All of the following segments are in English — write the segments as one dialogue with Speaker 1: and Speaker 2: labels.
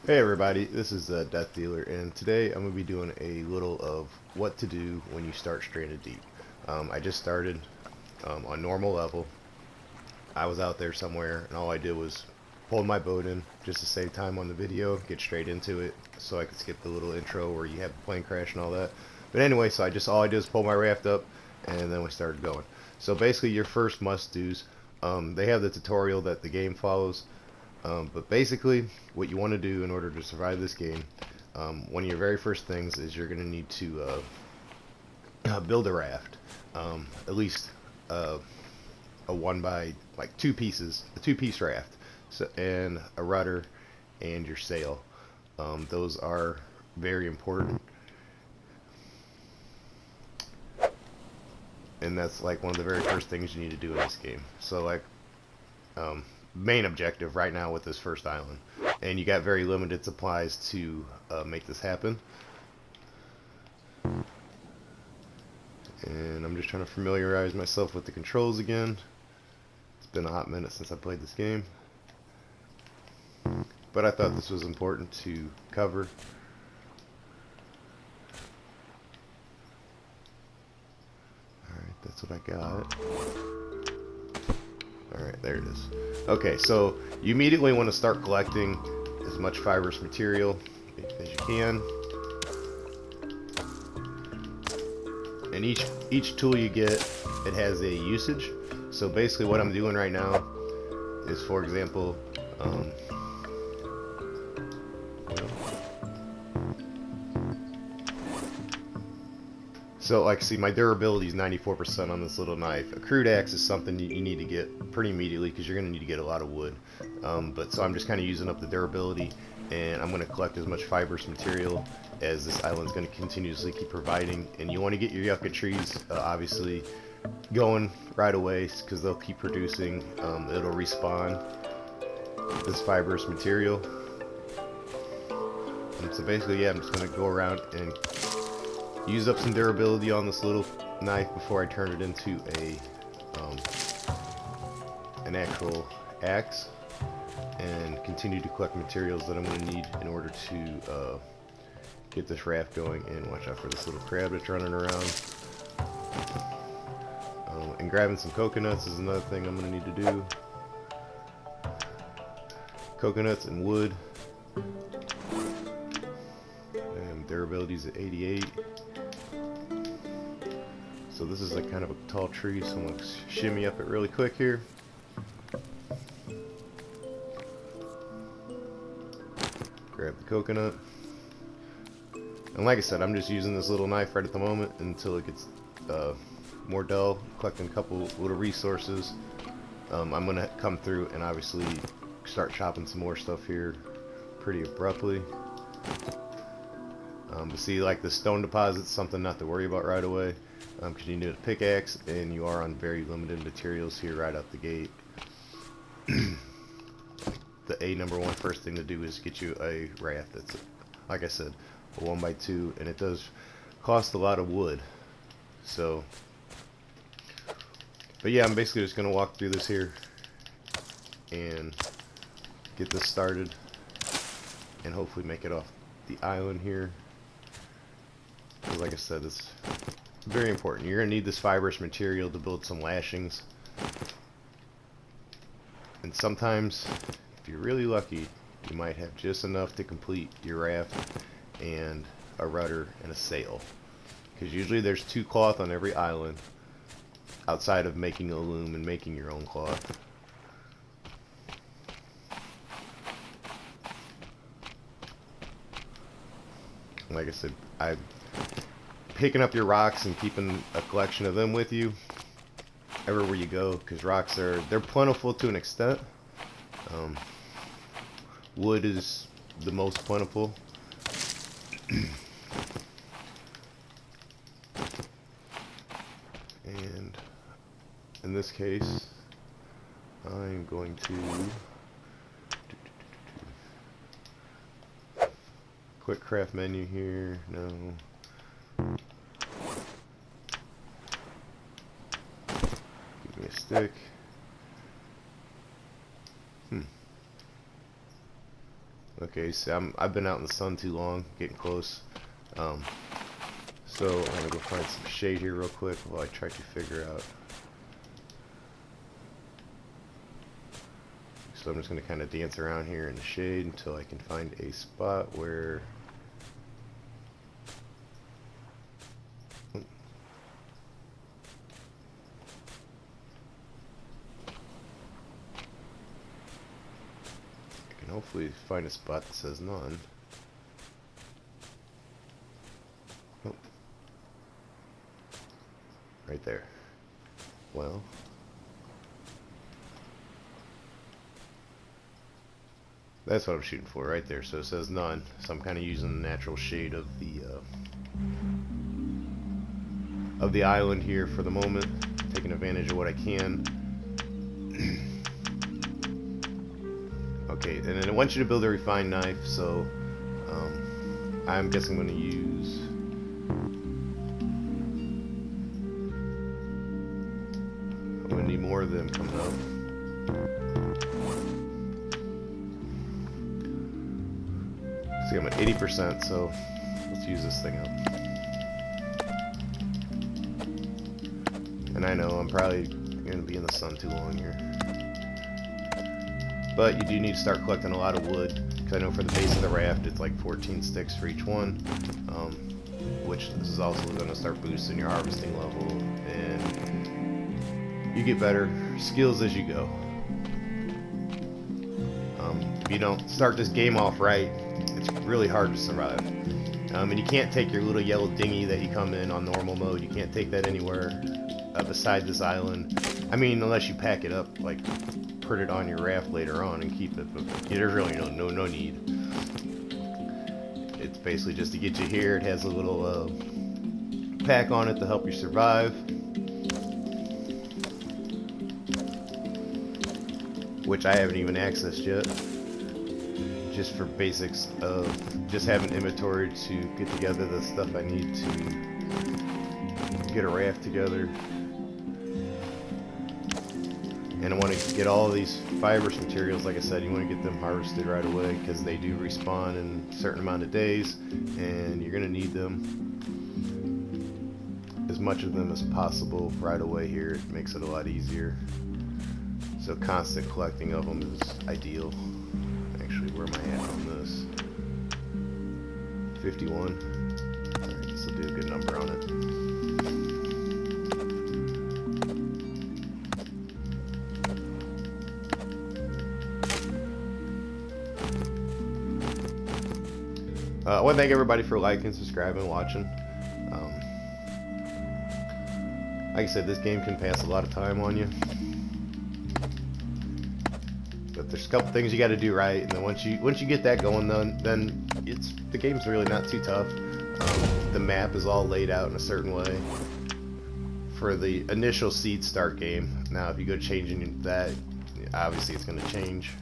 Speaker 1: Hey everybody, this is Death Dealer, and today I'm going to be doing a little of what to do when you start Stranded Deep. I just started on normal level. I was out there somewhere, and all I did was pull my boat in just to save time on the video, get straight into it, so I could skip the little intro where you have the plane crash and all that. But anyway, so all I did is pull my raft up, and then we started going. So basically, your first must-dos, they have the tutorial that the game follows. But basically, what you want to do in order to survive this game, one of your very first things is you're going to need to build a raft. At least a one by like two pieces, a two-piece raft, so, and a rudder and your sail. Those are very important, and that's like one of the very first things you need to do in this game. So like, main objective right now with this first island, and you got very limited supplies to make this happen. And I'm just trying to familiarize myself with the controls again. It's been a hot minute since I played this game, but I thought this was important to cover. Alright, that's what I got. Alright, there it is. Okay, so you immediately want to start collecting as much fibrous material as you can. And each tool you get, it has a usage. So basically what I'm doing right now is, for example, so like, see, my durability is 94% on this little knife. A crude axe is something you need to get pretty immediately because you're going to need to get a lot of wood. But so I'm just kind of using up the durability, and I'm going to collect as much fibrous material as this island's going to continuously keep providing. And you want to get your yucca trees obviously going right away because they'll keep producing. It'll respawn this fibrous material. And so basically, yeah, I'm just going to go around and use up some durability on this little knife before I turn it into an actual axe, and continue to collect materials that I'm going to need in order to get this raft going. And watch out for this little crab that's running around. And grabbing some coconuts is another thing I'm going to need to do. Coconuts and wood. And durability's at 88. So this is like kind of a tall tree, so I'm going to shimmy up it really quick here. Grab the coconut. And like I said, I'm just using this little knife right at the moment until it gets more dull, collecting a couple little resources. I'm going to come through and obviously start chopping some more stuff here pretty abruptly. But see, like the stone deposit's something not to worry about right away. Because you need a pickaxe, and you are on very limited materials here right out the gate. The number one first thing to do is get you a raft that's, like I said, a 1x2, and it does cost a lot of wood. So, but yeah, I'm basically just going to walk through this here and get this started, and hopefully make it off the island here. Because like I said, it's very important. You're going to need this fibrous material to build some lashings. And sometimes, if you're really lucky, you might have just enough to complete your raft and a rudder and a sail. Because usually there's 2 cloth on every island, outside of making a loom and making your own cloth. Like I said, picking up your rocks and keeping a collection of them with you everywhere you go, because rocks they're plentiful to an extent. Wood is the most plentiful. And in this case, I'm going to quick craft menu here. No. Give me a stick. Okay, so I've been out in the sun too long, getting close. So I'm gonna go find some shade here real quick while I try to figure out. So I'm just gonna kind of dance around here in the shade until I can find a spot where. I can hopefully find a spot that says none. Oh. Right there. Well, that's what I'm shooting for right there. So it says none. So I'm kind of using the natural shade of the island here for the moment, taking advantage of what I can. Okay, and then I want you to build a refined knife. So I'm guessing I'm going to use. I'm going to need more of them coming up. See, I'm at 80%, so let's use this thing up. And I know I'm probably going to be in the sun too long here. But you do need to start collecting a lot of wood, because I know for the base of the raft it's like 14 sticks for each one, which this is also going to start boosting your harvesting level, and you get better skills as you go. If you don't start this game off right, it's really hard to survive. And you can't take your little yellow dinghy that you come in on normal mode, you can't take that anywhere beside this island. I mean, unless you pack it up, like put it on your raft later on and keep it, but there's really no need. It's basically just to get you here. It has a little pack on it to help you survive, which I haven't even accessed yet, just for basics of just having inventory to get together the stuff I need to get a raft together. And I want to get all of these fibrous materials. Like I said, you want to get them harvested right away, because they do respawn in a certain amount of days, and you're going to need them, as much of them as possible right away here. It makes it a lot easier. So constant collecting of them is ideal. Actually, where am I at on this? 51. Alright, this will do a good number on it. I want to thank everybody for liking, subscribing, watching. Like I said, this game can pass a lot of time on you, but there's a couple things you got to do right, and then once you get that going, then the game's really not too tough. The map is all laid out in a certain way for the initial seed start game. Now, if you go changing that, obviously it's going to change.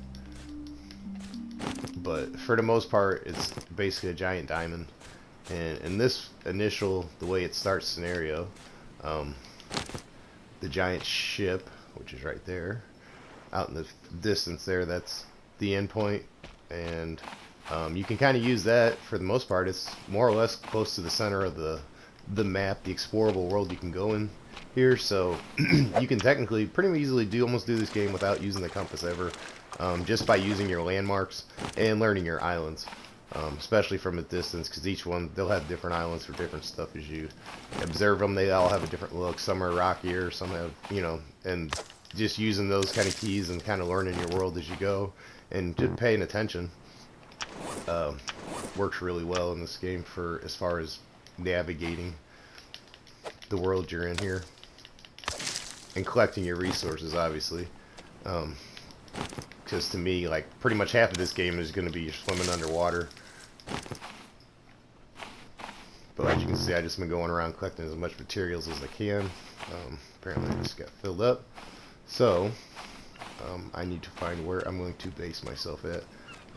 Speaker 1: But for the most part, it's basically a giant diamond. And in this initial, the way it starts scenario, the giant ship, which is right there, out in the distance there, that's the end point. And you can kind of use that for the most part. It's more or less close to the center of the map, the explorable world you can go in here. So you can technically pretty easily almost do this game without using the compass ever. Just by using your landmarks and learning your islands, especially from a distance, because each one, they'll have different islands for different stuff. As you observe them, they all have a different look. Some are rockier, some have, and just using those kind of keys and kind of learning your world as you go, and just paying attention works really well in this game for as far as navigating the world you're in here and collecting your resources, obviously. Because to me, like, pretty much half of this game is going to be swimming underwater. But as you can see, I just been going around collecting as much materials as I can. Apparently I just got filled up. So, I need to find where I'm going to base myself at.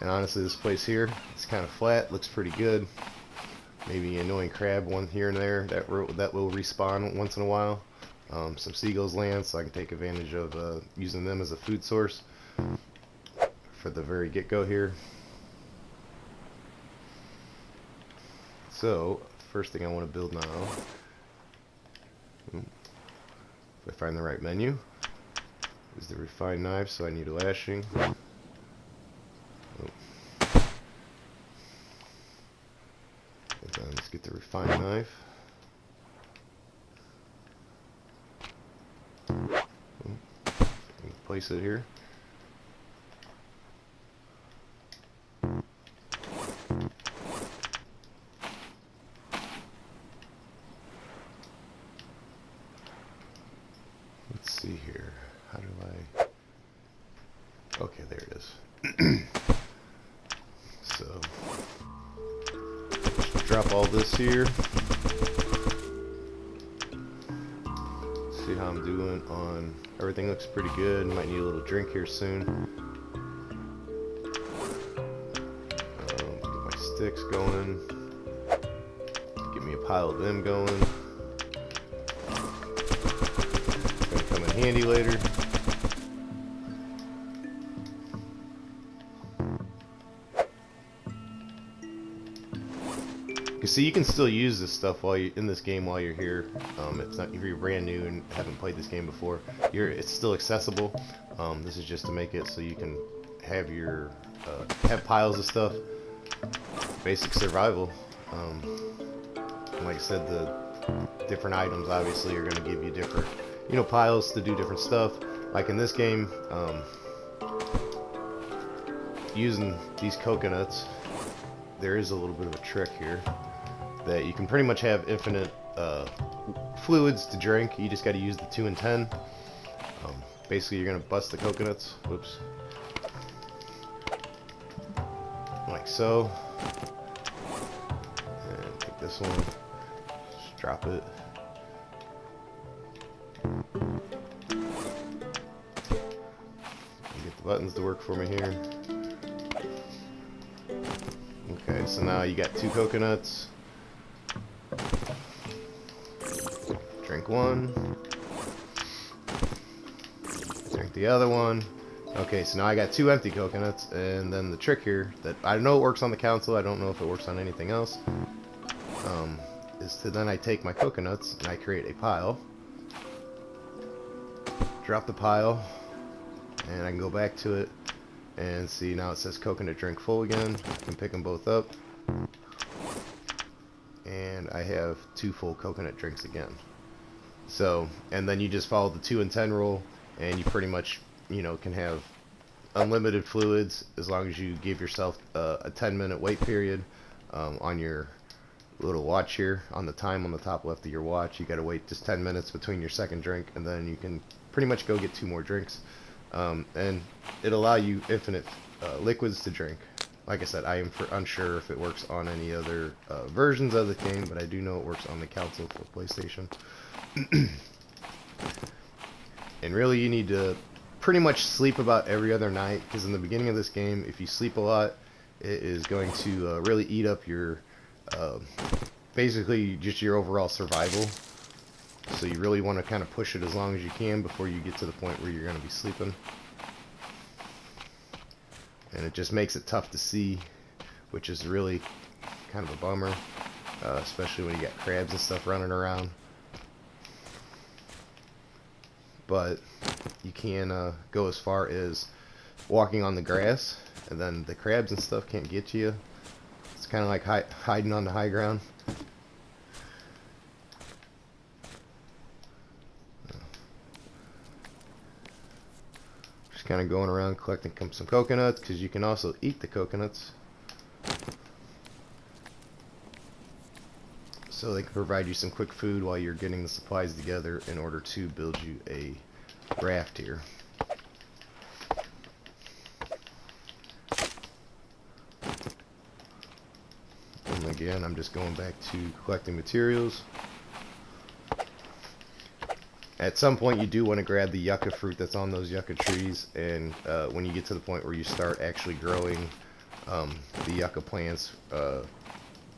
Speaker 1: And honestly, this place here, it's kind of flat, looks pretty good. Maybe an annoying crab, one here and there, that will respawn once in a while. Some seagulls land, so I can take advantage of using them as a food source for the very get-go here. So first thing I want to build now, if I find the right menu, is the refined knife. So I need a lashing. And then let's get the refined knife. Place it here. Let's see here. How do I... Okay, there it is. So, drop all this here. See how I'm doing on... Everything looks pretty good. Might need a little drink here soon. Get my sticks going. Get me a pile of them going. Gonna come in handy later. See, you can still use this stuff while you in this game while you're here. It's not if you're brand new and haven't played this game before. It's still accessible. This is just to make it so you can have your have piles of stuff. Basic survival. And like I said, the different items obviously are going to give you different, piles to do different stuff. Like in this game, using these coconuts, there is a little bit of a trick here. That you can pretty much have infinite fluids to drink. You just got to use the 2 and 10. Basically, you're going to bust the coconuts. Whoops. Like so. And take this one. Just drop it. Get the buttons to work for me here. Okay, so now you got 2 coconuts. Drink one. Drink the other one. Okay, so now I got 2 empty coconuts, and then the trick here that I know it works on the console, I don't know if it works on anything else, is to then I take my coconuts and I create a pile. Drop the pile, and I can go back to it and see now it says coconut drink full again. I can pick them both up, and I have 2 full coconut drinks again. So, and then you just follow the 2 and 10 rule, and you pretty much, can have unlimited fluids as long as you give yourself a 10-minute wait period on your little watch here. On the time on the top left of your watch, you got to wait just 10 minutes between your second drink, and then you can pretty much go get 2 more drinks. And it'll allow you infinite liquids to drink. Like I said, I am unsure if it works on any other versions of the game, but I do know it works on the console for PlayStation. And really, you need to pretty much sleep about every other night, because in the beginning of this game, if you sleep a lot, it is going to really eat up your basically just your overall survival. So you really want to kind of push it as long as you can before you get to the point where you're going to be sleeping. And it just makes it tough to see, which is really kind of a bummer, especially when you got crabs and stuff running around. But you can go as far as walking on the grass, and then the crabs and stuff can't get to you. It's kind of like hiding on the high ground. Just kind of going around collecting some coconuts, because you can also eat the coconuts. So they can provide you some quick food while you're getting the supplies together in order to build you a raft here. And again, I'm just going back to collecting materials. At some point you do want to grab the yucca fruit that's on those yucca trees, and when you get to the point where you start actually growing the yucca plants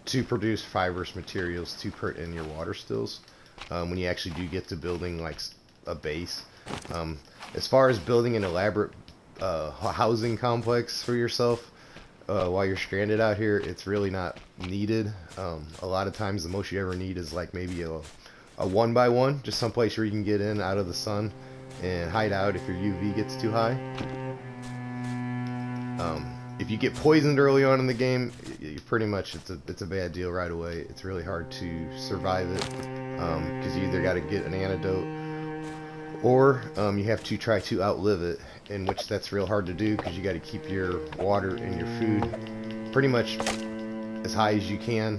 Speaker 1: to produce fibrous materials to put in your water stills, when you actually do get to building like a base. As far as building an elaborate housing complex for yourself, while you're stranded out here, it's really not needed. A lot of times the most you ever need is like maybe a 1x1, just someplace where you can get in out of the sun and hide out if your UV gets too high. If you get poisoned early on in the game, you pretty much it's a bad deal right away. It's really hard to survive it because you either got to get an antidote or you have to try to outlive it, in which that's real hard to do because you got to keep your water and your food pretty much as high as you can,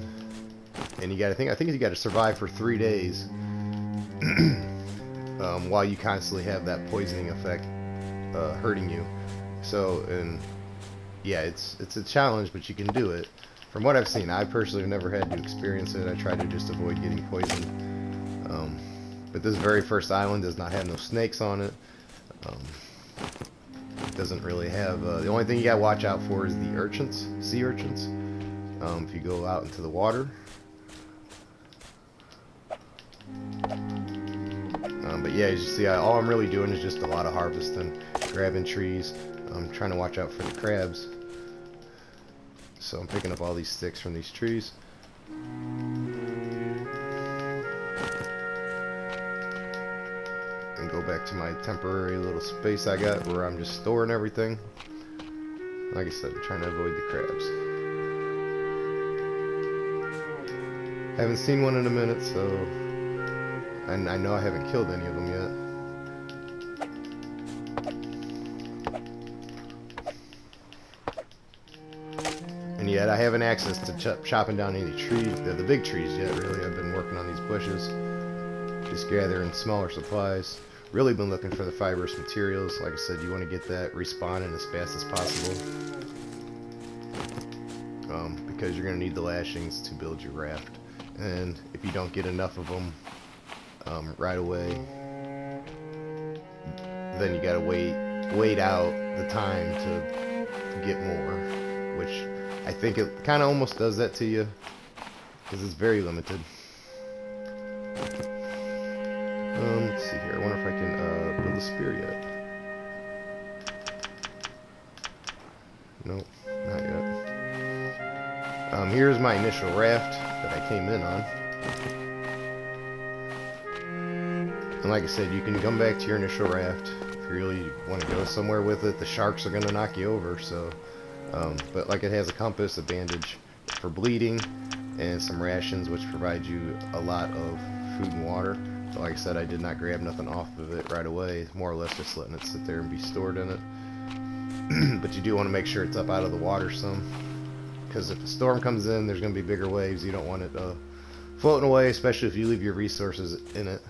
Speaker 1: and I think you got to survive for 3 days while you constantly have that poisoning effect hurting you. So, and yeah, it's a challenge, but you can do it. From what I've seen, I personally have never had to experience it. I try to just avoid getting poisoned. But this very first island does not have no snakes on it. It doesn't really have... the only thing you gotta watch out for is the urchins, sea urchins. If you go out into the water. But yeah, as you see, all I'm really doing is just a lot of harvesting, grabbing trees. I'm trying to watch out for the crabs. So I'm picking up all these sticks from these trees. And go back to my temporary little space I got where I'm just storing everything. Like I said, I'm trying to avoid the crabs. Haven't seen one in a minute, so... And I know I haven't killed any of them yet. And yet I haven't access to chopping down any trees, the big trees yet, really. I've been working on these bushes, just gathering smaller supplies. Really been looking for the fibrous materials. Like I said, you want to get that respawning as fast as possible. Because you're going to need the lashings to build your raft. And if you don't get enough of them right away, then you got to wait out the time to get more, which I think it kind of almost does that to you, because it's very limited. Let's see here. I wonder if I can build a spear yet. Nope, not yet. Here's my initial raft that I came in on. And like I said, you can come back to your initial raft if you really want to go somewhere with it. The sharks are going to knock you over, so... but like it has a compass, a bandage for bleeding, and some rations which provide you a lot of food and water. But like I said, I did not grab nothing off of it right away, more or less just letting it sit there and be stored in it. But you do want to make sure it's up out of the water some, because if a storm comes in, there's going to be bigger waves. You don't want it floating away, especially if you leave your resources in it.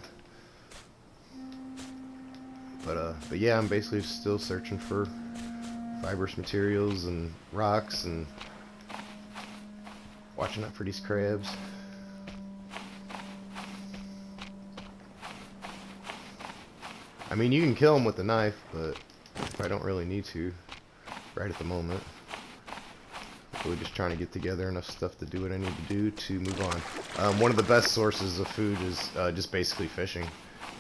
Speaker 1: But yeah, I'm basically still searching for fibrous materials and rocks and watching out for these crabs. I mean, you can kill them with a knife, but I don't really need to right at the moment. We're just trying to get together enough stuff to do what I need to do to move on. One of the best sources of food is just basically fishing.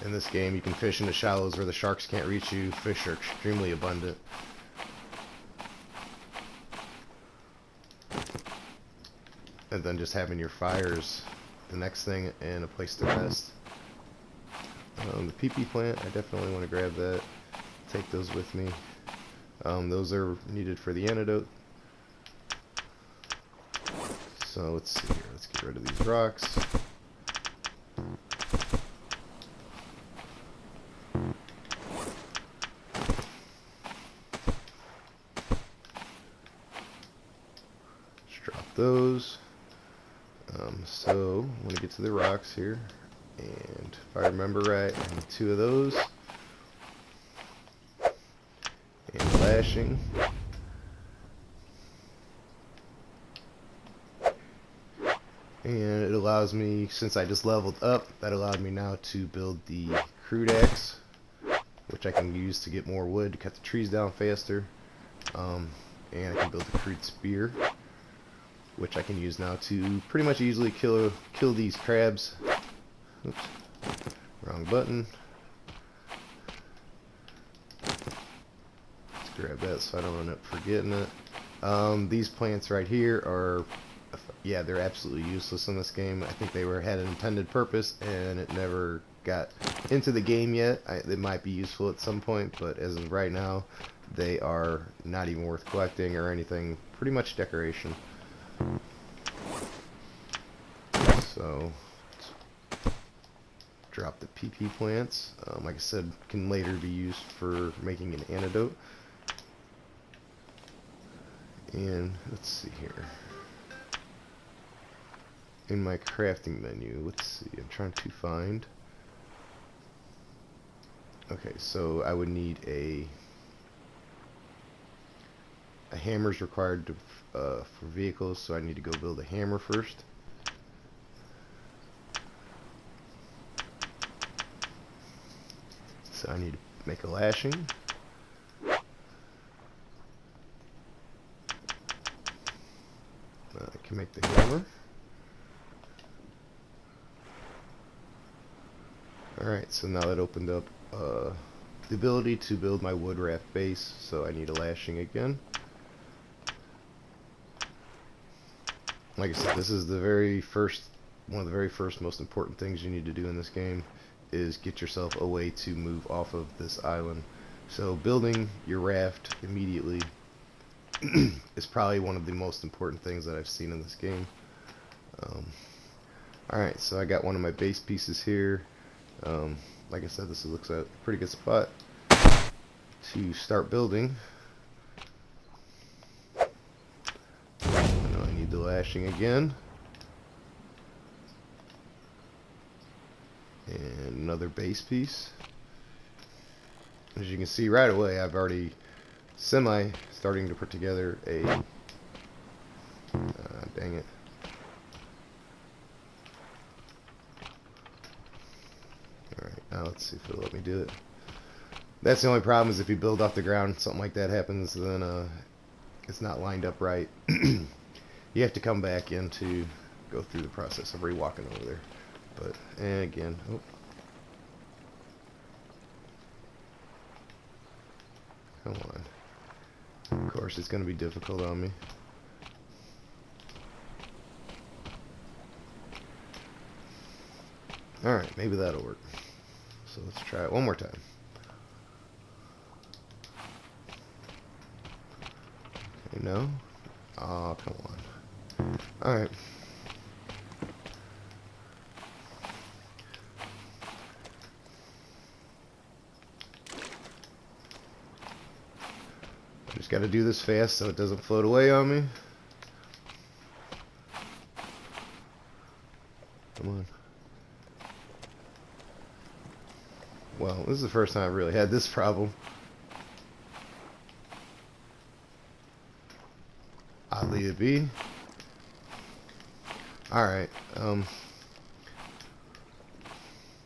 Speaker 1: In this game, you can fish in the shallows where the sharks can't reach you. Fish are extremely abundant. And then just having your fires the next thing and a place to rest. The pp plant, I definitely want to grab that. Take those with me. Those are needed for the antidote. So let's see here. Let's get rid of these rocks. Let's drop those. So I'm going to get to the rocks here, and if I remember right, I need 2 of those, and lashing, and it allows me, since I just leveled up, that allowed me now to build the crude axe, which I can use to get more wood to cut the trees down faster, and I can build the crude spear, which I can use now to pretty much easily kill these crabs. Oops, wrong button. Let's grab that so I don't end up forgetting it. These plants right here are, yeah, they're absolutely useless in this game. I think they had an intended purpose and it never got into the game yet. They might be useful at some point, but as of right now, they are not even worth collecting or anything. Pretty much decoration. So, drop the PP plants. Like I said, can later be used for making an antidote. And let's see here. In my crafting menu, let's see, I'm trying to find. Okay, so I would need a hammer's required to, for vehicles, so I need to go build a hammer first. So I need to make a lashing. I can make the hammer. Alright, so now that opened up the ability to build my wood raft base, so I need a lashing again. Like I said, this is the one of the very first most important things you need to do in this game, is get yourself a way to move off of this island. So building your raft immediately is probably one of the most important things that I've seen in this game. Alright, so I got one of my base pieces here. Like I said, this looks like a pretty good spot to start building. I need the lashing again. And another base piece. As you can see right away, I've already starting to put together a dang it. Alright, now let's see if it'll let me do it. That's the only problem, is if you build off the ground, something like that happens, then it's not lined up right. You have to come back in to go through the process of re-walking over there. But, and again, oh. Come on. Of course, it's going to be difficult on me. Alright, maybe that'll work. So let's try it one more time. Okay, no? Oh, come on. Alright. Just got to do this fast so it doesn't float away on me. Come on. Well, this is the first time I've really had this problem. Oddly it be. Alright,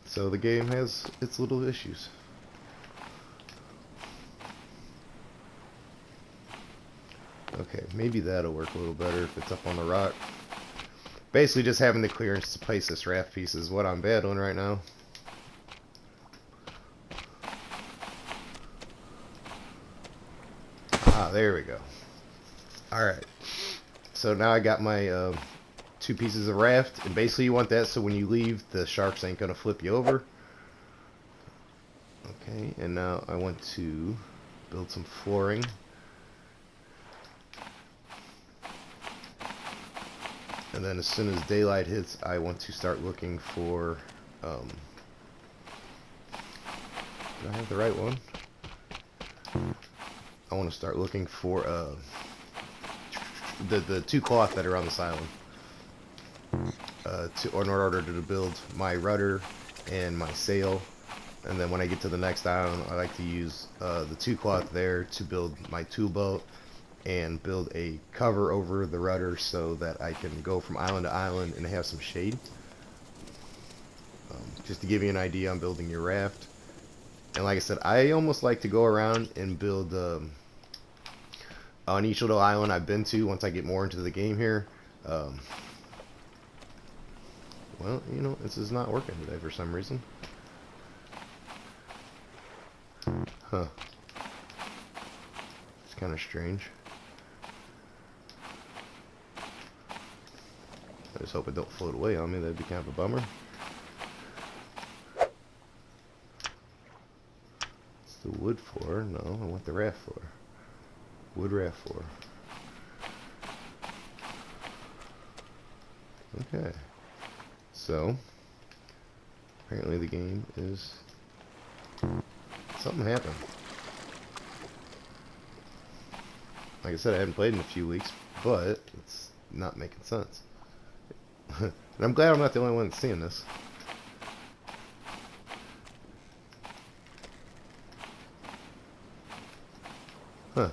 Speaker 1: so the game has its little issues. Okay, maybe that'll work a little better if it's up on the rock. Basically just having the clearance to place this raft piece is what I'm battling right now. Ah, there we go. Alright. So now I got my two pieces of raft, and basically you want that so when you leave, the sharks ain't gonna flip you over. Okay, and now I want to build some flooring. And then as soon as daylight hits, I want to start looking for, do I have the right one? I want to start looking for the two cloth that are on this island, in order to build my rudder and my sail. And then when I get to the next island, I like to use the two cloth there to build my tool belt and build a cover over the rudder so that I can go from island to island and have some shade. Just to give you an idea on building your raft. And like I said, I almost like to go around and build on each little island I've been to once I get more into the game here. Well, you know, this is not working today for some reason. Huh. It's kind of strange. I just hope it don't float away on me. That'd be kind of a bummer. What's the wood for? No, I want the raft for. Wood raft for. Okay. So, apparently the game is... Something happened. Like I said, I haven't played in a few weeks, but it's not making sense. And I'm glad I'm not the only one that's seeing this. Huh.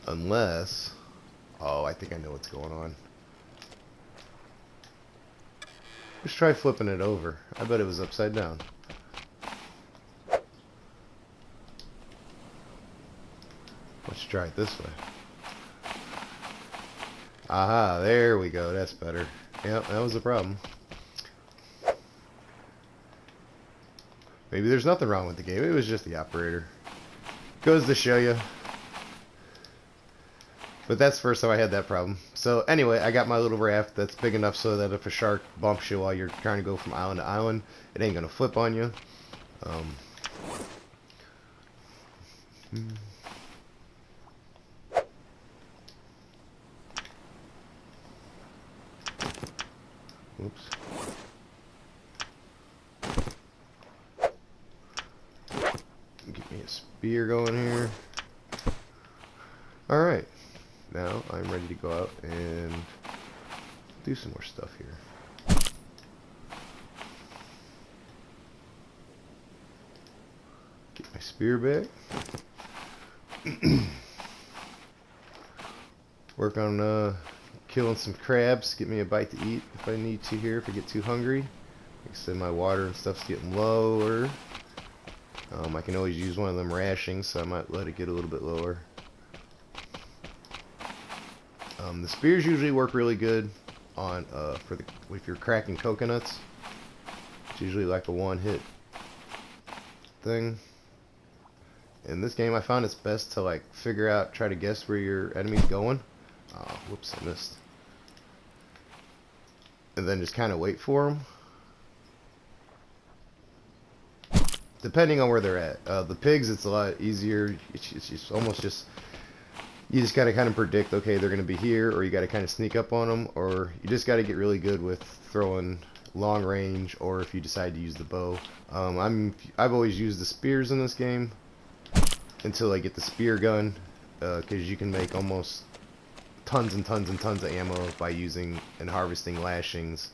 Speaker 1: Unless... Oh, I think I know what's going on. Just try flipping it over. I bet it was upside down. Let's try it this way. Aha, there we go. That's better. Yep, that was the problem. Maybe there's nothing wrong with the game. It was just the operator. Goes to show you. But that's the first time I had that problem. So anyway, I got my little raft that's big enough so that if a shark bumps you while you're trying to go from island to island, it ain't gonna flip on you. Oops. Get me a spear going here. Alright. Now I'm ready to go out and do some more stuff here. Get my spear back. Work on killing some crabs. Get me a bite to eat if I need to here, if I get too hungry. Like I said, my water and stuff's getting lower. I can always use one of them rations, so I might let it get a little bit lower. The spears usually work really good on if you're cracking coconuts. It's usually like a one-hit thing. In this game, I found it's best to like figure out, try to guess where your enemy's going. Oh, whoops, I missed. And then just kind of wait for them. Depending on where they're at. The pigs, it's a lot easier. It's almost just... You just got to kind of predict, okay, they're going to be here, or you got to kind of sneak up on them, or you just got to get really good with throwing long range, or if you decide to use the bow. I've always used the spears in this game until I get the spear gun, because you can make almost tons and tons and tons of ammo by using and harvesting lashings.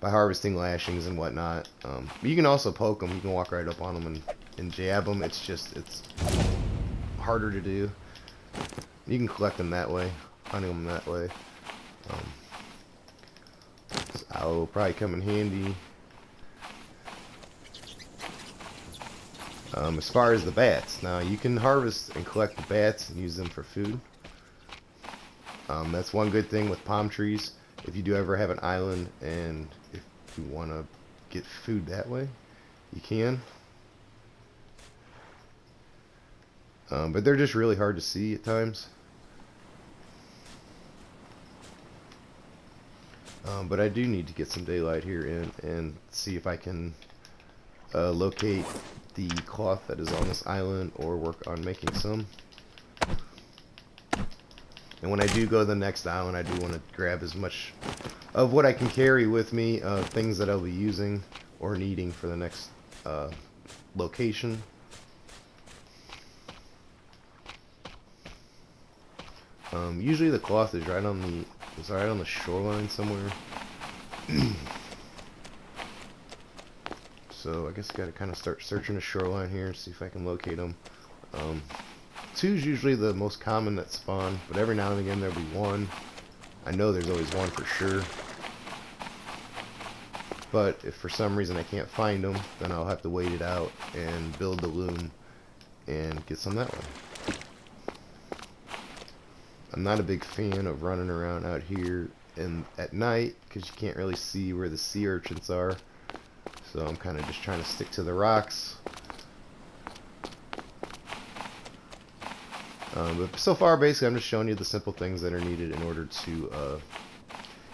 Speaker 1: By harvesting lashings and whatnot. You can also poke them. You can walk right up on them and jab them. It's harder to do. You can collect them that way, hunting them that way. So I'll probably come in handy. As far as the bats, now you can harvest and collect the bats and use them for food. That's one good thing with palm trees. If you do ever have an island and if you want to get food that way, you can. But they're just really hard to see at times. But I do need to get some daylight here and see if I can locate the cloth that is on this island or work on making some. And when I do go to the next island, I do want to grab as much of what I can carry with me, things that I'll be using or needing for the next location. Usually the cloth is right on the shoreline somewhere. So I guess I gotta kind of start searching the shoreline here and see if I can locate them. Two is usually the most common that spawn, but every now and again there'll be one. I know there's always one for sure. But if for some reason I can't find them, then I'll have to wait it out and build the loom and get some that way. I'm not a big fan of running around out here at night because you can't really see where the sea urchins are. So I'm kind of just trying to stick to the rocks. But so far, basically, I'm just showing you the simple things that are needed in order to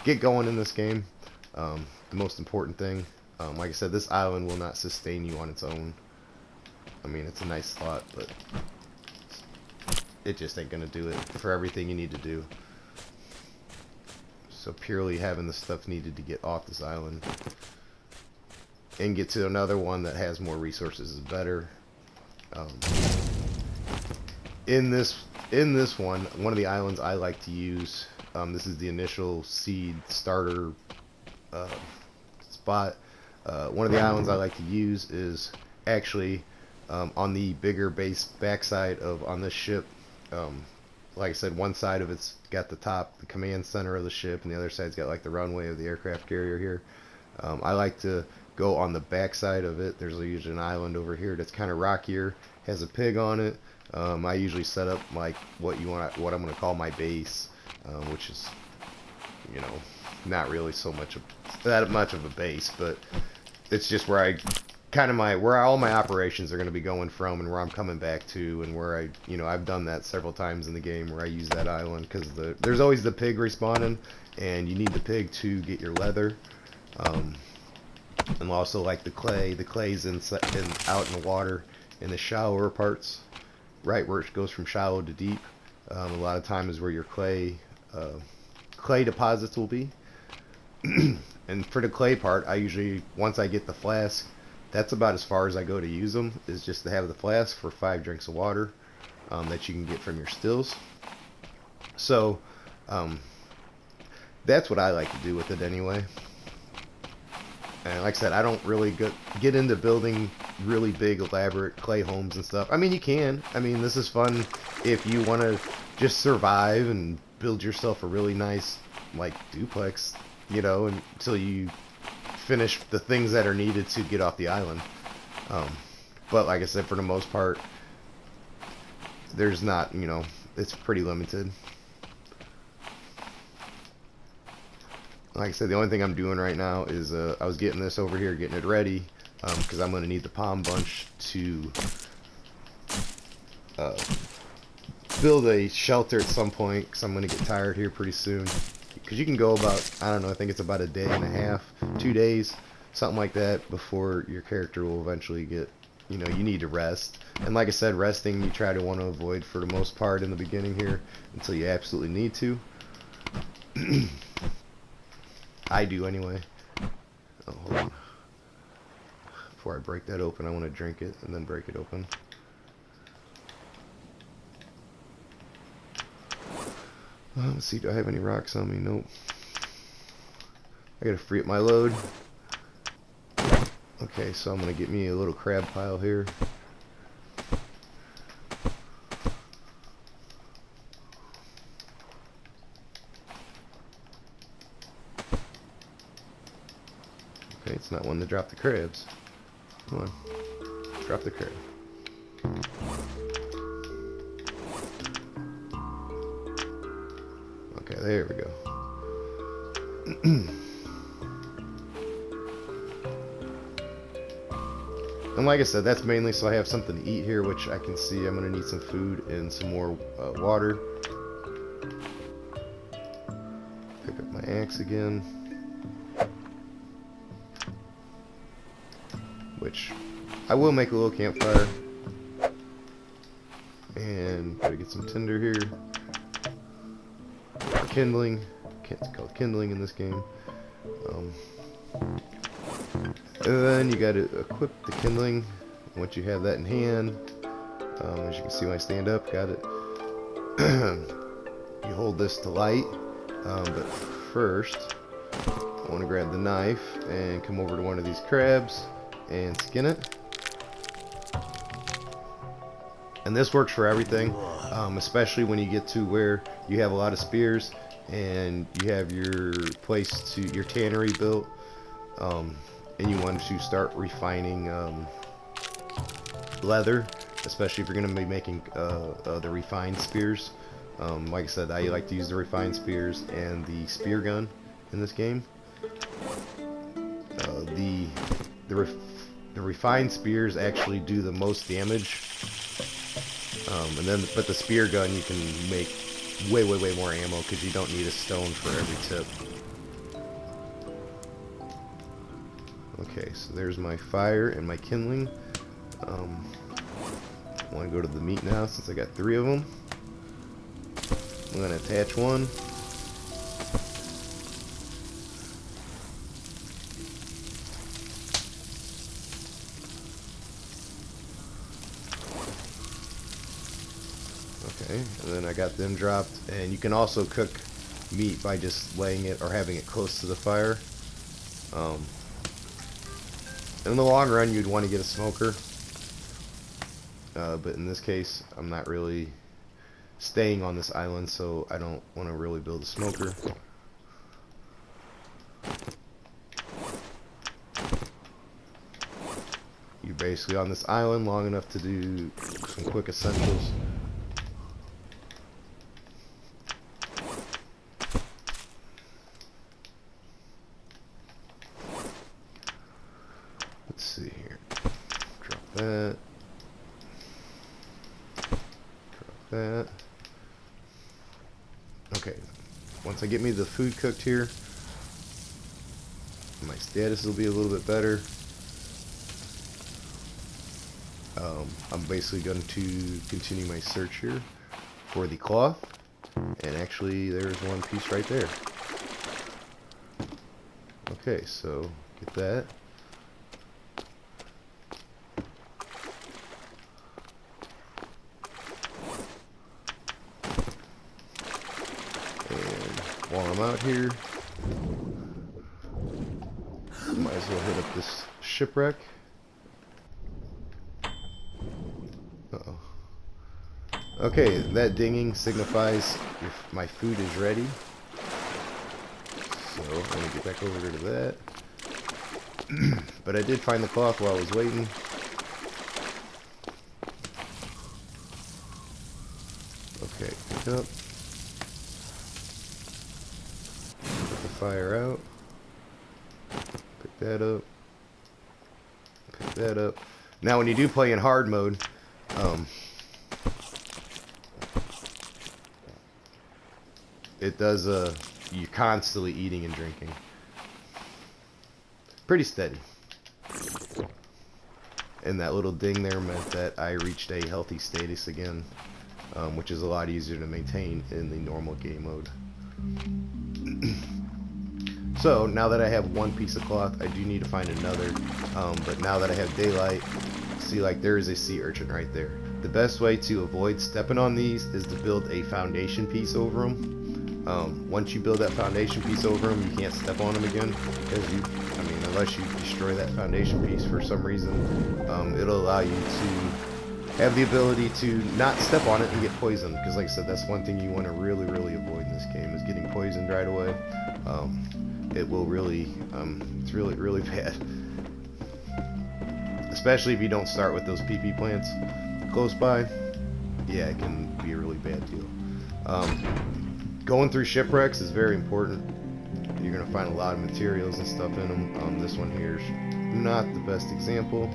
Speaker 1: get going in this game. The most important thing, like I said, this island will not sustain you on its own. I mean, it's a nice thought, but it just ain't gonna do it for everything you need to do. So purely having the stuff needed to get off this island and get to another one that has more resources is better. In this one of the islands I like to use, this is the initial seed starter spot. One of the islands I like to use is actually on the bigger base backside of on this ship. Like I said, one side of it's got the top, the command center of the ship, and the other side's got like the runway of the aircraft carrier here. I like to go on the back side of it. There's usually an island over here that's kind of rockier, has a pig on it. I usually set up like what I'm going to call my base, which is, you know, not really that much of a base, but it's just where where all my operations are going to be going from, and where I'm coming back to, and where I've done that several times in the game where I use that island, because there's always the pig respawning, and you need the pig to get your leather, and also like the clay's out in the water in the shallower parts, right where it goes from shallow to deep. A lot of times is where your clay deposits will be. And for the clay part, I usually, once I get the flask, that's about as far as I go to use them, is just to have the flask for 5 drinks of water that you can get from your stills. So that's what I like to do with it anyway. And like I said, I don't really get into building really big, elaborate clay homes and stuff. I mean, you can. I mean, this is fun if you want to just survive and build yourself a really nice, like, duplex, you know, until you finish the things that are needed to get off the island. But like I said, for the most part, there's not, it's pretty limited. Like I said, the only thing I'm doing right now is I was getting this over here, getting it ready, because I'm going to need the palm bunch to build a shelter at some point, because I'm going to get tired here pretty soon. Because you can go about, I don't know, I think it's about a day and a half, 2 days, something like that, before your character will eventually get, you need to rest. And like I said, resting you try to want to avoid for the most part in the beginning here, until you absolutely need to. I do anyway. Oh, hold on. Before I break that open, I want to drink it and then break it open. Let's see, do I have any rocks on me? Nope. I gotta free up my load. Okay, so I'm gonna get me a little crab pile here. Okay, it's not one to drop the crabs. Come on. Drop the crab. Okay, there we go. And like I said, that's mainly so I have something to eat here, which I can see I'm going to need some food and some more water. Pick up my axe again. Which I will make a little campfire. And gotta get some tinder here. Kindling. Can't call it kindling in this game. And then you gotta equip the kindling. Once you have that in hand, as you can see when I stand up, got it. You hold this to light. But first, I want to grab the knife and come over to one of these crabs and skin it. And this works for everything, especially when you get to where you have a lot of spears and you have your your tannery built, and you want to start refining leather, especially if you're going to be making the refined spears. Like I said, I like to use the refined spears and the spear gun in this game. The refined spears actually do the most damage But the spear gun, you can make way more ammo because you don't need a stone for every tip. Okay, so there's my fire and my kindling. I want to go to the meat now since I got 3 of them. I'm going to attach one. Okay, and then I got them dropped. And you can also cook meat by just laying it or having it close to the fire. In the long run, you'd want to get a smoker. But in this case, I'm not really staying on this island, so I don't want to really build a smoker. You're basically on this island long enough to do some quick essentials. Let's see here. Drop that. That. Okay, once I get me the food cooked here, my status will be a little bit better. I'm basically going to continue my search here for the cloth, and actually there's one piece right there. Okay, so get that. While I'm out here, might as well hit up this shipwreck. Uh-oh. Okay, that dinging signifies if my food is ready. So let me get back over to that. But I did find the cloth while I was waiting. Okay, pick up. Fire out. Pick that up. Pick that up. Now when you do play in hard mode, it does you're constantly eating and drinking. Pretty steady. And that little ding there meant that I reached a healthy status again, which is a lot easier to maintain in the normal game mode. So now that I have one piece of cloth, I do need to find another. But now that I have daylight, see, like, there is a sea urchin right there. The best way to avoid stepping on these is to build a foundation piece over them. Once you build that foundation piece over them, you can't step on them again, because unless you destroy that foundation piece for some reason, it'll allow you to have the ability to not step on it and get poisoned. Because like I said, that's one thing you want to really avoid in this game, is getting poisoned right away. It will really, it's really bad. Especially if you don't start with those PP plants close by. Yeah, it can be a really bad deal. Going through shipwrecks is very important. You're going to find a lot of materials and stuff in them. This one here is not the best example.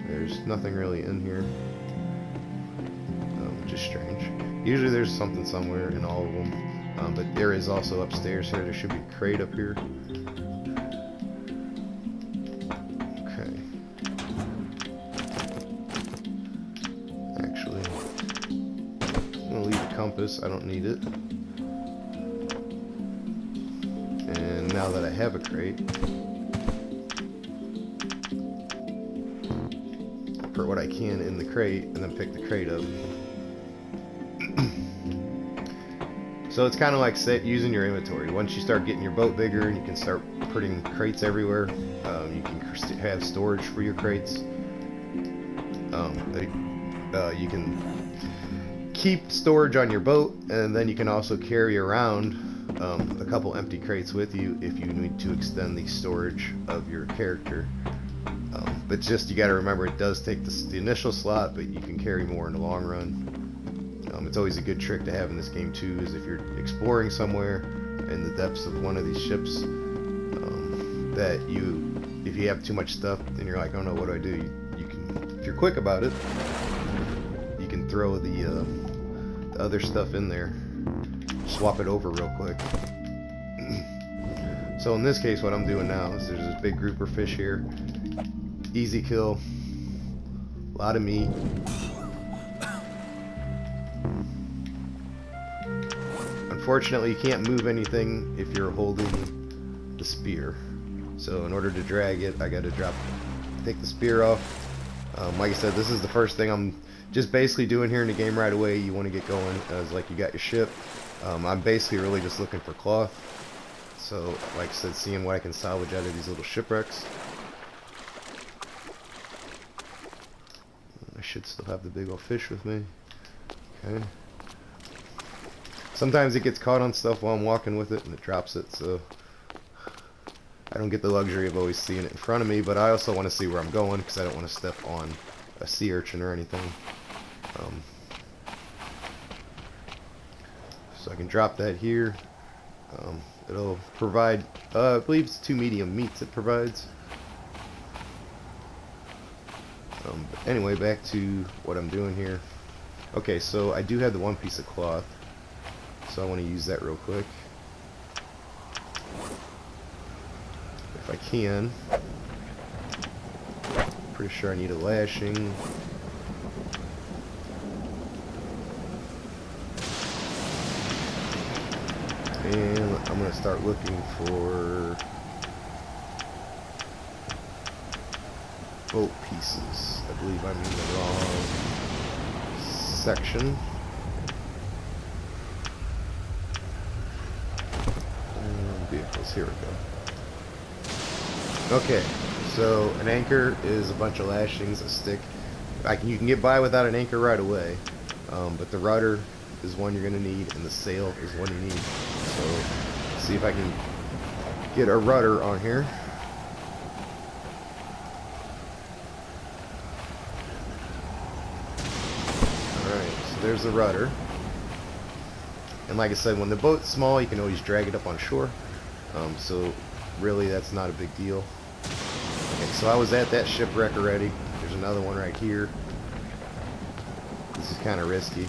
Speaker 1: There's nothing really in here, which is strange. Usually there's something somewhere in all of them. But there is also upstairs here. There should be a crate up here. Okay. Actually, I'm going to leave the compass. I don't need it. And now that I have a crate, I'll put what I can in the crate and then pick the crate up. So it's kind of like using your inventory. Once you start getting your boat bigger and you can start putting crates everywhere, you can have storage for your crates. You can keep storage on your boat, and then you can also carry around a couple empty crates with you if you need to extend the storage of your character. But just, you got to remember, it does take the initial slot, but you can carry more in the long run. It's always a good trick to have in this game too, is if you're exploring somewhere in the depths of one of these ships, that if you have too much stuff and you're like, oh no, what do? You can, if you're quick about it, you can throw the other stuff in there. Swap it over real quick. So in this case, what I'm doing now is there's this big grouper fish here. Easy kill. A lot of meat. Unfortunately, you can't move anything if you're holding the spear. So in order to drag it, I gotta take the spear off. Like I said, this is the first thing I'm just basically doing here in the game right away. You want to get going as like you got your ship. I'm basically really just looking for cloth. So like I said, seeing what I can salvage out of these little shipwrecks. I should still have the big old fish with me. Okay. Sometimes it gets caught on stuff while I'm walking with it and it drops it, so I don't get the luxury of always seeing it in front of me, but I also want to see where I'm going because I don't want to step on a sea urchin or anything. So I can drop that here. It'll provide, I believe it's 2 medium meats it provides. But anyway, back to what I'm doing here. Okay, so I do have the one piece of cloth, so I want to use that real quick. If I can. Pretty sure I need a lashing. And I'm going to start looking for boat pieces. I believe I'm in the wrong section. Vehicles, here we go. Okay, so an anchor is a bunch of lashings, a stick. You can get by without an anchor right away, but the rudder is one you're going to need, and the sail is one you need. So, see if I can get a rudder on here. Alright, so there's the rudder. And like I said, when the boat's small, you can always drag it up on shore. So really that's not a big deal. Okay, so I was at that shipwreck already. There's another one right here. This is kind of risky.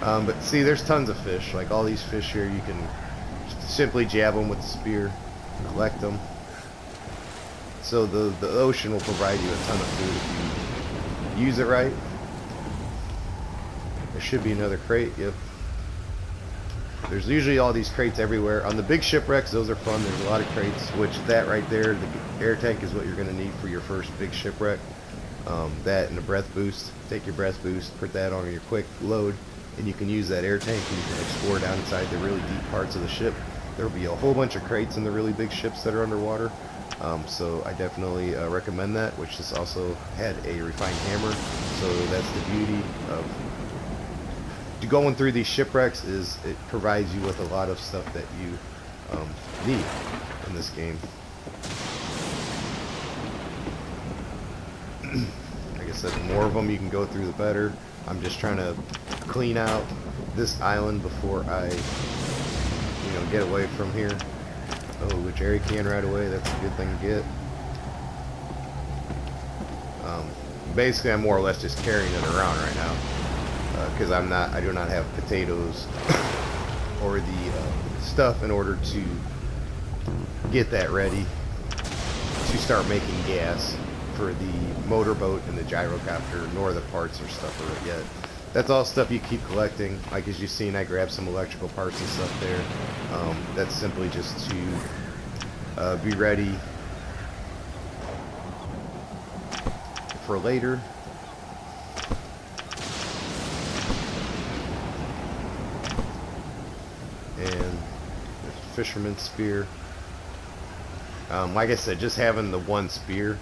Speaker 1: But see, there's tons of fish. Like all these fish here, you can simply jab them with the spear, collect them. So the ocean will provide you a ton of food if you use it right. There should be another crate. Yep. There's usually all these crates everywhere. On the big shipwrecks, those are fun. There's a lot of crates, which that right there, the air tank is what you're going to need for your first big shipwreck. That and a breath boost. Take your breath boost, put that on your quick load, and you can use that air tank and you can explore down inside the really deep parts of the ship. There will be a whole bunch of crates in the really big ships that are underwater. So I definitely recommend that, which this also had a refined hammer. So that's the beauty of going through these shipwrecks, is it provides you with a lot of stuff that you need in this game. Like I said, the more of them you can go through, the better. I'm just trying to clean out this island before I, get away from here. Oh, a jerry can right away. That's a good thing to get. Basically, I'm more or less just carrying it around right now because I do not have potatoes or the stuff in order to get that ready to start making gas for the motorboat and the gyrocopter, nor the parts or stuff for it yet. That's all stuff you keep collecting. Like as you've seen, I grabbed some electrical parts and stuff there. That's simply just to be ready for later. And there's a fisherman's spear. Like I said, just having the one spear,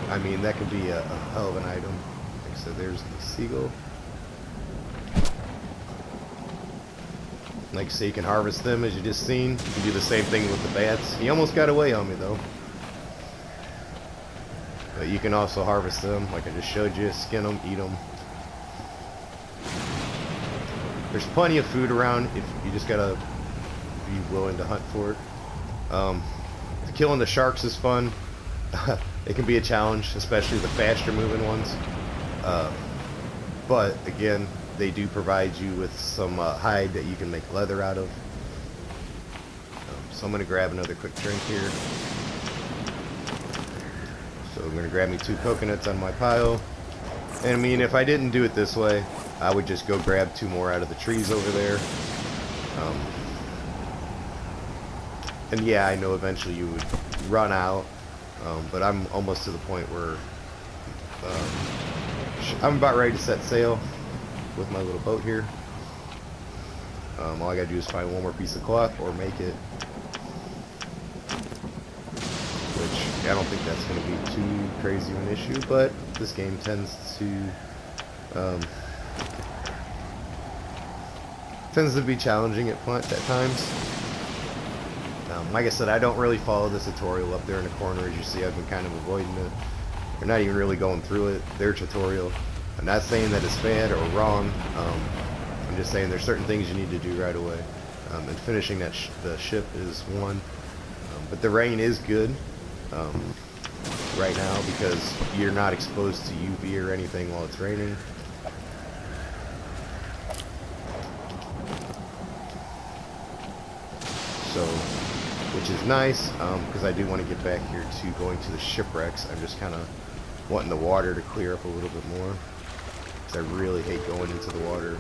Speaker 1: I mean, that could be a hell of an item. Like I said, there's the seagull. Like I say, you can harvest them as you just seen. You can do the same thing with the bats. He almost got away on me though. But you can also harvest them, like I just showed you. Skin them, eat them. There's plenty of food around if you just gotta be willing to hunt for it. Killing the sharks is fun. it can be a challenge, especially the faster moving ones. But again, they do provide you with some hide that you can make leather out of. So I'm going to grab another quick drink here. So I'm going to grab me 2 coconuts on my pile. And I mean, if I didn't do it this way, I would just go grab 2 more out of the trees over there. And yeah, I know eventually you would run out, but I'm almost to the point where I'm about ready to set sail with my little boat here. All I gotta do is find one more piece of cloth or make it, which I don't think that's going to be too crazy of an issue, but this game tends to be challenging at times. Like I said, I don't really follow the tutorial up there in the corner. As you see, I've been kind of avoiding it. They're not even really going through it, their tutorial. I'm not saying that it's bad or wrong. I'm just saying there's certain things you need to do right away. And finishing the ship is one. But the rain is good right now because you're not exposed to UV or anything while it's raining. So, which is nice, because I do want to get back here to going to the shipwrecks. I'm just kind of wanting the water to clear up a little bit more, because I really hate going into the water.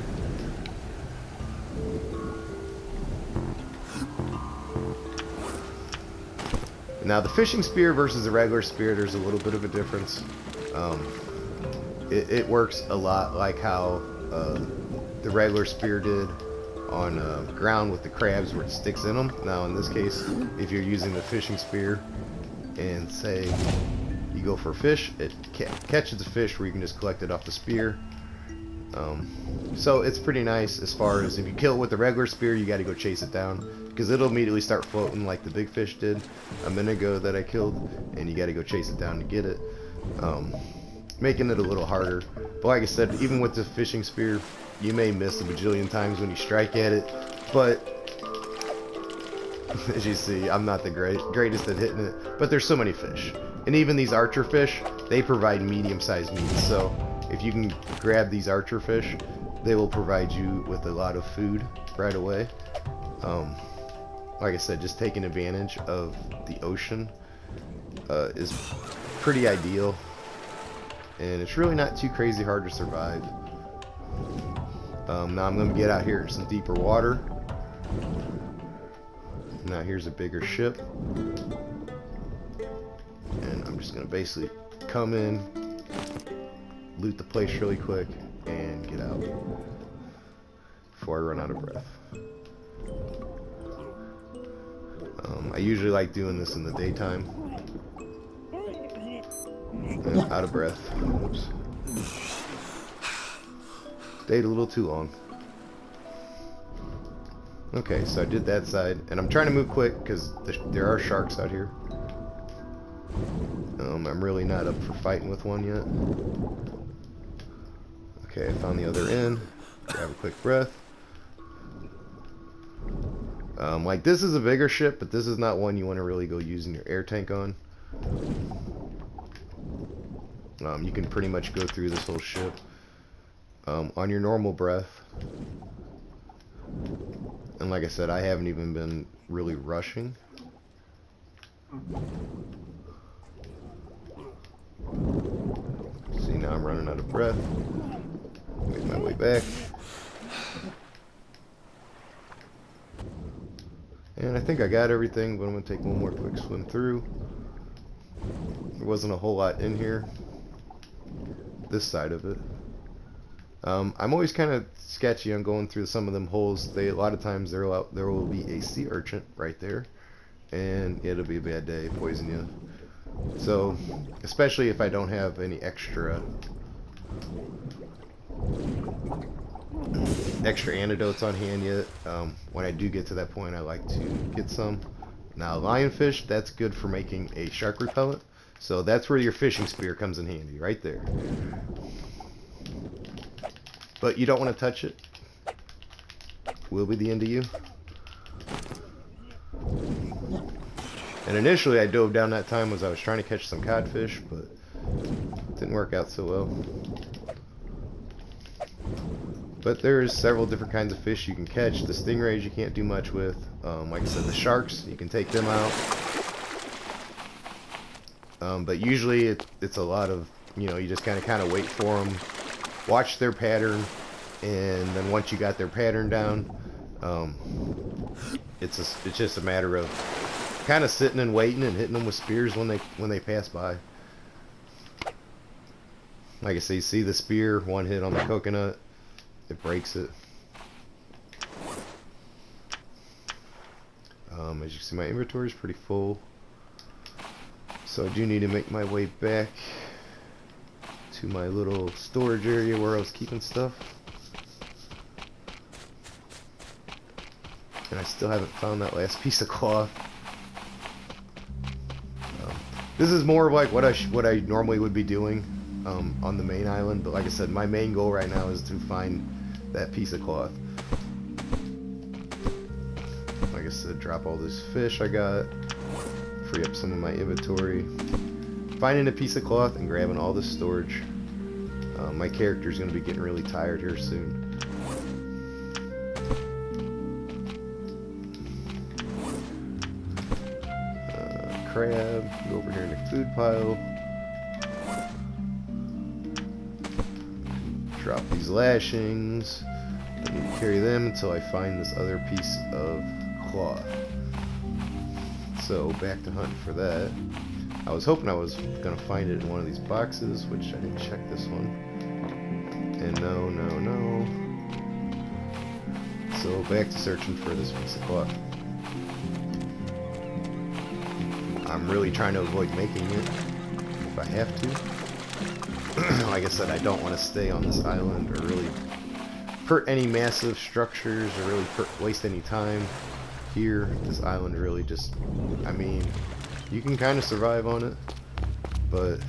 Speaker 1: Now the fishing spear versus the regular spear, there's a little bit of a difference. It works a lot like how the regular spear did on ground with the crabs where it sticks in them. Now in this case, if you're using the fishing spear and say you go for a fish, it catches the fish where you can just collect it off the spear. So it's pretty nice as far as if you kill it with the regular spear, you got to go chase it down because it'll immediately start floating like the big fish did a minute ago that I killed, and you got to go chase it down to get it, making it a little harder. But like I said, even with the fishing spear, you may miss a bajillion times when you strike at it, but as you see, I'm not the greatest at hitting it, but there's so many fish. And even these archer fish, they provide medium-sized meat, so if you can grab these archer fish, they will provide you with a lot of food right away. Like I said, just taking advantage of the ocean is pretty ideal, and it's really not too crazy hard to survive. Now I'm going to get out here in some deeper water. Now here's a bigger ship, and I'm just going to basically come in, loot the place really quick, and get out before I run out of breath. I usually like doing this in the daytime. And out of breath. Oops. Stayed a little too long. Okay, so I did that side, and I'm trying to move quick because there are sharks out here. I'm really not up for fighting with one yet. Okay, I found the other end. Grab a quick breath. Like this is a bigger ship, but this is not one you want to really go using your air tank on. You can pretty much go through this whole ship on your normal breath. And like I said, I haven't even been really rushing. See, now I'm running out of breath. Make my way back. And I think I got everything, but I'm going to take one more quick swim through. There wasn't a whole lot in here. This side of it. I'm always kind of sketchy on going through some of them holes. A lot of times there will be a sea urchin right there, and it'll be a bad day, poison you. So, especially if I don't have any extra antidotes on hand yet. When I do get to that point, I like to get some. Now, lionfish, that's good for making a shark repellent. So that's where your fishing spear comes in handy, right there. But you don't want to touch it. Will be the end of you. And initially I dove down that time as I was trying to catch some codfish, but it didn't work out so well. But there's several different kinds of fish you can catch. The stingrays you can't do much with. Like I said, the sharks, you can take them out. But usually it's a lot of, you know, you just kind of wait for them, watch their pattern, and then once you got their pattern down, it's just a matter of kind of sitting and waiting and hitting them with spears when they pass by. Like I say, you see the spear, one hit on the coconut, it breaks it. As you can see, my inventory is pretty full, so I do need to make my way back to my little storage area where I was keeping stuff. And I still haven't found that last piece of cloth. This is more of like what I normally would be doing on the main island, but like I said, my main goal right now is to find that piece of cloth. Like I said, drop all this fish I got, free up some of my inventory, finding a piece of cloth and grabbing all this storage. My character is going to be getting really tired here soon. Crab, go over here in the food pile. Drop these lashings. I need to carry them until I find this other piece of cloth. So back to hunt for that. I was hoping I was gonna find it in one of these boxes, which I didn't check this one. And no. So back to searching for this piece of cloth. I'm really trying to avoid making it if I have to. Like I said, I don't want to stay on this island or really hurt any massive structures or really waste any time here. This island really just, I mean, you can kind of survive on it, but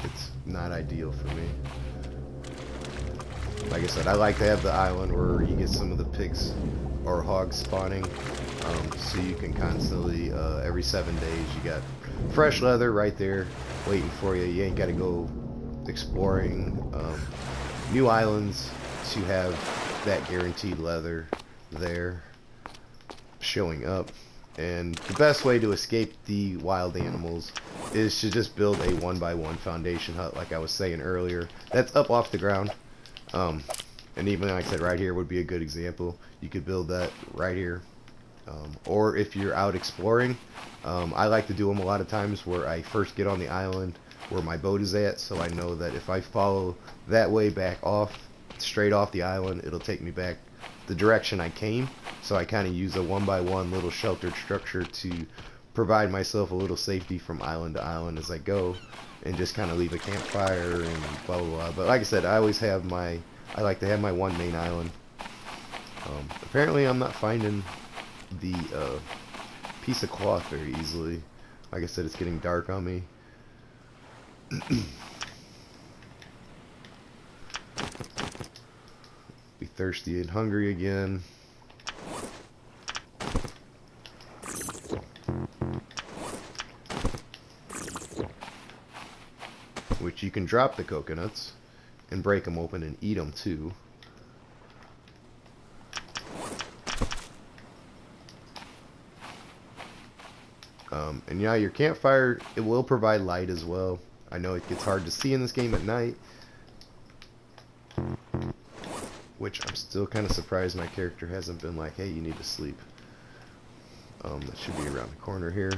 Speaker 1: it's not ideal for me. Like I said, I like to have the island where you get some of the pigs or hogs spawning, so you can constantly, every 7 days, you got fresh leather right there waiting for you. You ain't got to go exploring new islands to have that guaranteed leather there showing up. And the best way to escape the wild animals is to just build a 1x1 foundation hut, like I was saying earlier. That's up off the ground. And even like I said, right here would be a good example. You could build that right here. Or if you're out exploring, I like to do them a lot of times where I first get on the island where my boat is at, so I know that if I follow that way back off, straight off the island, it'll take me back the direction I came. So I kind of use a 1x1 little sheltered structure to provide myself a little safety from island to island as I go, and just kind of leave a campfire and blah blah blah. But like I said, I like to have my one main island. Apparently I'm not finding the piece of cloth very easily. Like I said, it's getting dark on me. Be thirsty and hungry again. Which you can drop the coconuts and break them open and eat them too. And yeah, your campfire, it will provide light as well. I know it gets hard to see in this game at night, which I'm still kind of surprised my character hasn't been like, hey, you need to sleep. That should be around the corner here.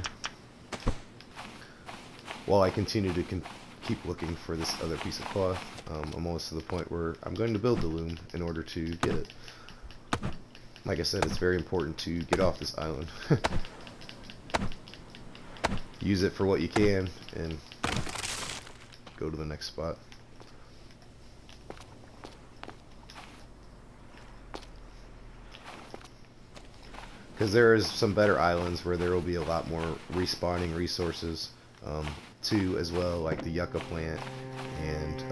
Speaker 1: While I continue to keep looking for this other piece of cloth, I'm almost to the point where I'm going to build the loom in order to get it. Like I said, it's very important to get off this island. Use it for what you can and go to the next spot. Because there is some better islands where there will be a lot more respawning resources too, as well, like the yucca plant and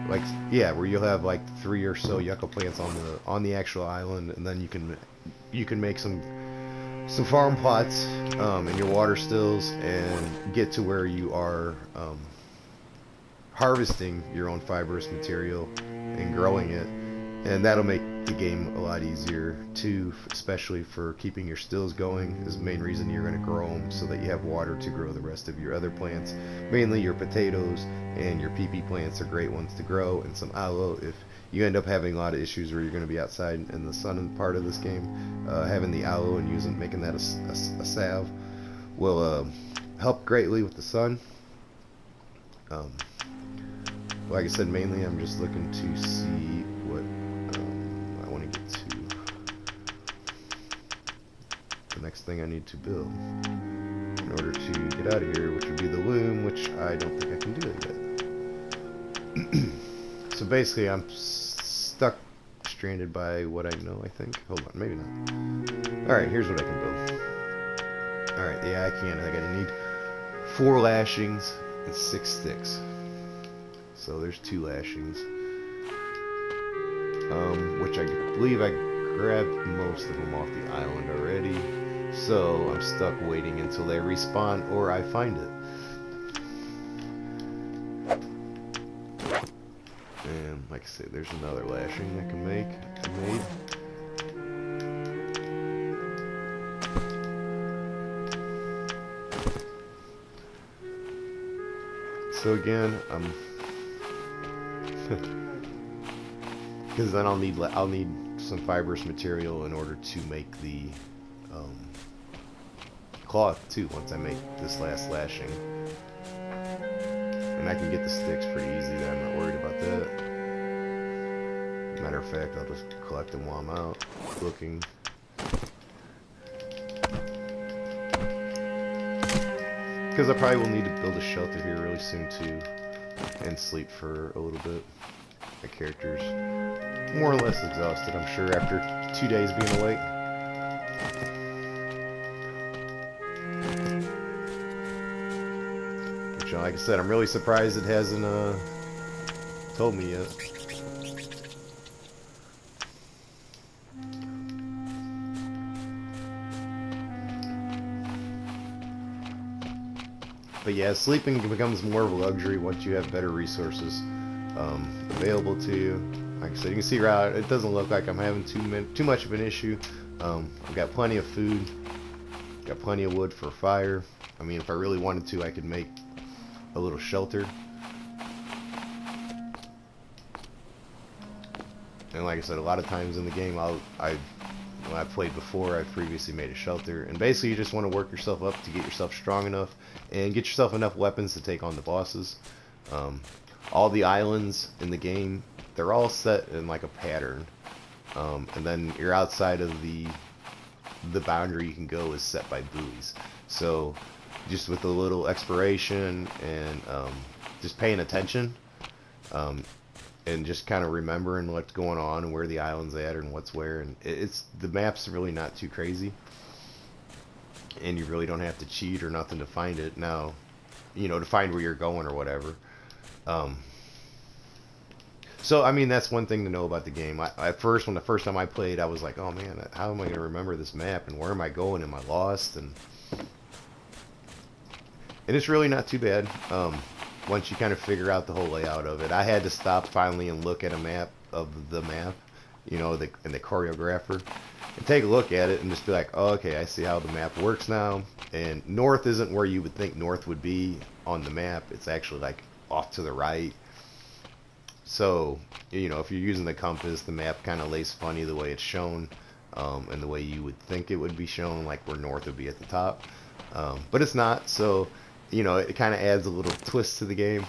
Speaker 1: like, yeah, where you'll have like 3 or so yucca plants on the actual island, and then you can you can make some farm plots in your water stills and get to where you are harvesting your own fibrous material and growing it, and that'll make the game a lot easier too, especially for keeping your stills going. Is the main reason you're going to grow them, so that you have water to grow the rest of your other plants, mainly your potatoes, and your PP plants are great ones to grow, and some aloe. If you end up having a lot of issues where you're going to be outside in the sun in part of this game, having the aloe and making that a salve will help greatly with the sun. Like I said, mainly I'm just looking to see what I want to get to. The next thing I need to build in order to get out of here, which would be the loom, which I don't think I can do it yet. So basically I'm stuck, stranded by what I know, I think. Hold on, maybe not. Alright, here's what I can build. Alright, yeah, I can. I gotta need 4 lashings and 6 sticks. So there's 2 lashings. Which I believe I grabbed most of them off the island already. So I'm stuck waiting until they respawn or I find it. And like I say, there's another lashing I can make. I made. So again, because then I'll need some fibrous material in order to make the cloth too. Once I make this last lashing, and I can get the sticks pretty easy. Then I'm not worried about that. Matter of fact, I'll just collect them while I'm out looking. Because I probably will need to build a shelter here really soon too, and sleep for a little bit. My character's more or less exhausted, I'm sure, after 2 days being awake. Which, like I said, I'm really surprised it hasn't told me yet. But yeah, sleeping becomes more of a luxury once you have better resources available to you. Like I said, you can see right, it doesn't look like I'm having too much of an issue. I've got plenty of food, got plenty of wood for a fire. I mean, if I really wanted to, I could make a little shelter. And like I said, a lot of times in the game, when I played before, I've previously made a shelter. And basically, you just want to work yourself up to get yourself strong enough and get yourself enough weapons to take on the bosses. All the islands in the game, they're all set in like a pattern. And then you're outside of the boundary you can go is set by buoys. So just with a little exploration and just paying attention, and just kind of remembering what's going on and where the island's at and what's where, and the map's really not too crazy, and you really don't have to cheat or nothing to find it. Now, you know, to find where you're going or whatever. So I mean, that's one thing to know about the game. At first, when the first time I played, I was like, oh man, how am I going to remember this map, and where am I going? Am I lost? And it's really not too bad. Once you kind of figure out the whole layout of it. I had to stop finally and look at a map of the map, you know, and the choreographer, and take a look at it and just be like, oh, okay, I see how the map works now. And north isn't where you would think north would be on the map. It's actually like off to the right. So, you know, if you're using the compass, the map kind of lays funny the way it's shown, and the way you would think it would be shown, like where north would be at the top. But it's not, so you know, it kind of adds a little twist to the game,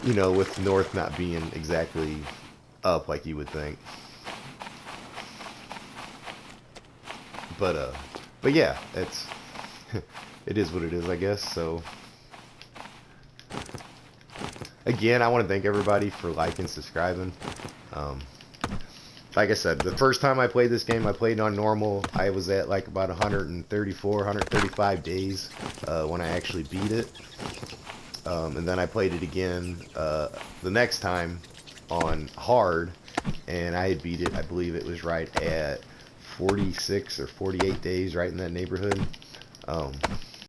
Speaker 1: you know, with north not being exactly up like you would think. But yeah, it is what it is, I guess. So again, I want to thank everybody for liking, subscribing. Like I said, the first time I played this game, I played on normal. I was at like about 134, 135 days when I actually beat it. And then I played it again the next time on hard, and I had beat it, I believe it was right at 46 or 48 days, right in that neighborhood.